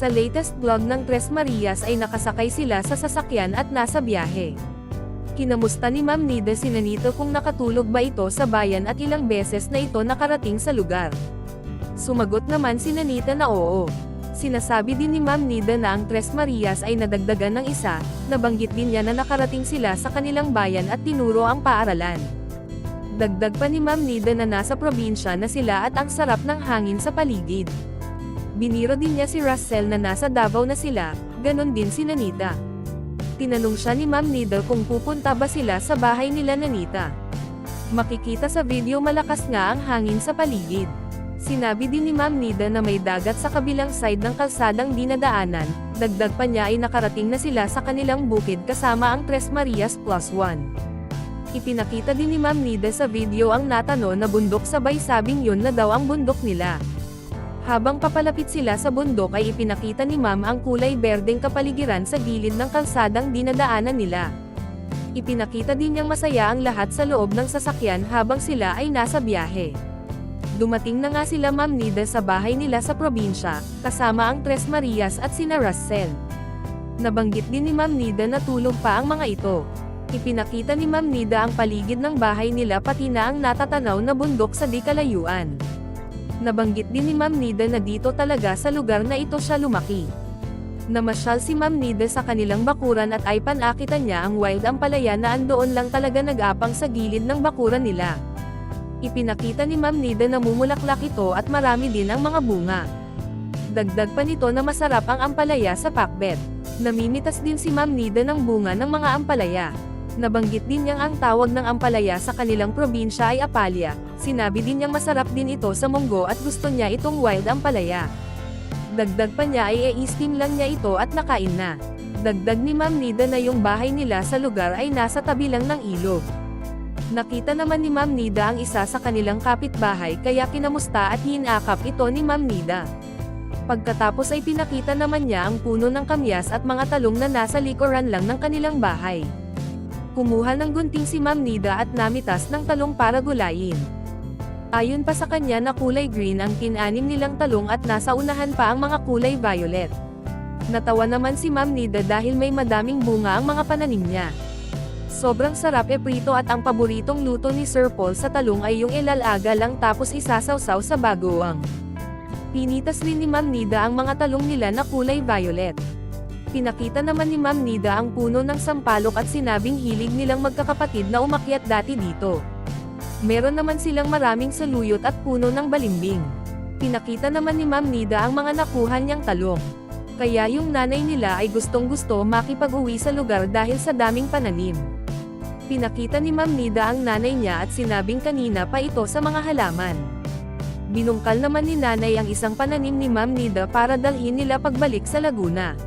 Sa latest vlog ng Tres Marias ay nakasakay sila sa sasakyan at nasa biyahe. Kinamusta ni Ma'am Nida si Nanito kung nakatulog ba ito sa bayan at ilang beses na ito nakarating sa lugar. Sumagot naman si Nanita na oo. Sinasabi din ni Ma'am Nida na ang Tres Marias ay nadagdagan ng isa, nabanggit din niya na nakarating sila sa kanilang bayan at tinuro ang paaralan. Dagdag pa ni Ma'am Nida na nasa probinsya na sila at ang sarap ng hangin sa paligid. Biniro din niya si Russell na nasa Davao na sila, ganon din si Nanita. Tinanong siya ni Ma'am Nida kung pupunta ba sila sa bahay nila Nanita. Makikita sa video malakas nga ang hangin sa paligid. Sinabi din ni Ma'am Nida na may dagat sa kabilang side ng kalsadang dinadaanan, dagdag pa niya ay nakarating na sila sa kanilang bukid kasama ang Tres Marias plus one. Ipinakita din ni Ma'am Nida sa video ang natano na bundok sabay sabing yun na daw ang bundok nila. Habang papalapit sila sa bundok ay ipinakita ni Ma'am ang kulay berdeng kapaligiran sa gilid ng kalsadang dinadaanan nila. Ipinakita din niyang masaya ang lahat sa loob ng sasakyan habang sila ay nasa biyahe. Dumating na nga sila Ma'am Nida sa bahay nila sa probinsya, kasama ang Tres Marias at sina Russell. Nabanggit din ni Ma'am Nida na tulog pa ang mga ito. Ipinakita ni Ma'am Nida ang paligid ng bahay nila pati na ang natatanaw na bundok sa di kalayuan. Nabanggit din ni Ma'am Nida na dito talaga sa lugar na ito siya lumaki. Namasyal si Ma'am Nida sa kanilang bakuran at ay panakitan niya ang wild ampalaya na andoon lang talaga nag-apang sa gilid ng bakuran nila. Ipinakita ni Ma'am Nida na mumulaklak ito at marami din ang mga bunga. Dagdag pa nito na masarap ang ampalaya sa pakbet. Namimitas din si Ma'am Nida ng bunga ng mga ampalaya. Nabanggit din niyang ang tawag ng ampalaya sa kanilang probinsya ay apalya. Sinabi din niyang masarap din ito sa munggo at gusto niya itong wild ampalaya. Dagdag pa niya ay i-steam lang niya ito at nakain na. Dagdag ni Ma'am Nida na yung bahay nila sa lugar ay nasa tabi lang ng ilog. Nakita naman ni Ma'am Nida ang isa sa kanilang kapitbahay kaya kinamusta at hinakap ito ni Ma'am Nida. Pagkatapos ay pinakita naman niya ang puno ng kamyas at mga talong na nasa likuran lang ng kanilang bahay. Kumuha ng gunting si Ma'am Nida at namitas ng talong para gulayin. Ayon pa sa kanya na kulay green ang tinanim nilang talong at nasa unahan pa ang mga kulay violet. Natawa naman si Ma'am Nida dahil may madaming bunga ang mga pananim niya. Sobrang sarap prito at ang paboritong luto ni Sir Paul sa talong ay yung ilalaga lang tapos isasawsaw sa bagoong. Pinitas rin ni Ma'am Nida ang mga talong nila na kulay violet. Pinakita naman ni Ma'am Nida ang puno ng sampalok at sinabing hilig nilang magkakapatid na umakyat dati dito. Meron naman silang maraming saluyot at puno ng balimbing. Pinakita naman ni Ma'am Nida ang mga nakuha niyang talong. Kaya yung nanay nila ay gustong-gusto makipag-uwi sa lugar dahil sa daming pananim. Pinakita ni Ma'am Nida ang nanay niya at sinabing kanina pa ito sa mga halaman. Binungkal naman ni nanay ang isang pananim ni Ma'am Nida para dalhin nila pagbalik sa Laguna.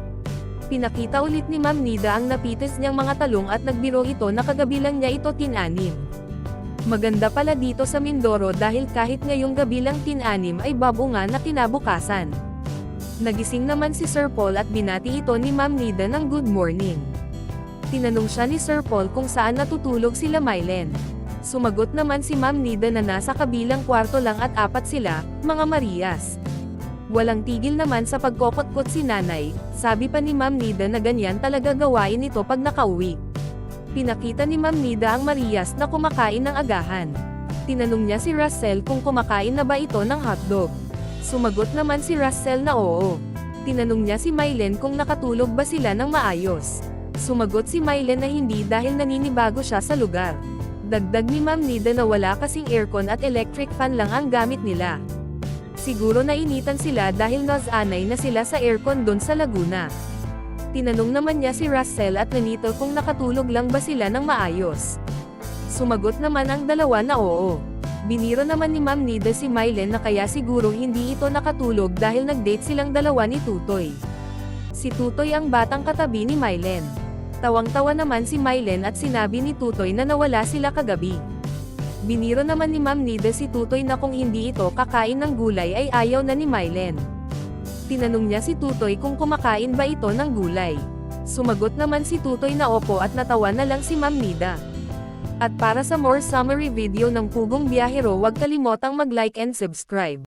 Pinakita ulit ni Ma'am Nida ang napitis niyang mga talong at nagbiro ito na kagabi lang niya ito tinanim. Maganda pala dito sa Mindoro dahil kahit ngayong gabi lang tinanim ay babunga na kinabukasan. Nagising naman si Sir Paul at binati ito ni Ma'am Nida ng good morning. Tinanong siya ni Sir Paul kung saan natutulog sila Mylen. Sumagot naman si Ma'am Nida na nasa kabilang kwarto lang at apat sila, mga Marias. Walang tigil naman sa pagkokotkot si nanay, sabi pa ni Ma'am Nida na ganyan talaga gawain ito pag nakauwi. Pinakita ni Ma'am Nida ang Marias na kumakain ng agahan. Tinanong niya si Russell kung kumakain na ba ito ng hotdog. Sumagot naman si Russell na oo. Tinanong niya si Mylen kung nakatulog ba sila ng maayos. Sumagot si Mylen na hindi dahil naninibago siya sa lugar. Dagdag ni Ma'am Nida na wala kasing aircon at electric fan lang ang gamit nila. Siguro nainitan sila dahil anay na sila sa aircon doon sa Laguna. Tinanong naman niya si Russell at Nanito kung nakatulog lang ba sila ng maayos. Sumagot naman ang dalawa na oo. Biniro naman ni Ma'am Nida si Mylen na kaya siguro hindi ito nakatulog dahil nag-date silang dalawa ni Tutoy. Si Tutoy ang batang katabi ni Mylen. Tawang-tawa naman si Mylen at sinabi ni Tutoy na nawala sila kagabi. Biniro naman ni Ma'am Nida si Tutoy na kung hindi ito kakain ng gulay ay ayaw na ni Mylen. Tinanong niya si Tutoy kung kumakain ba ito ng gulay. Sumagot naman si Tutoy na opo at natawa na lang si Ma'am Nida. At para sa more summary video ng Pugong Biyahero, huwag kalimotang mag-like and subscribe.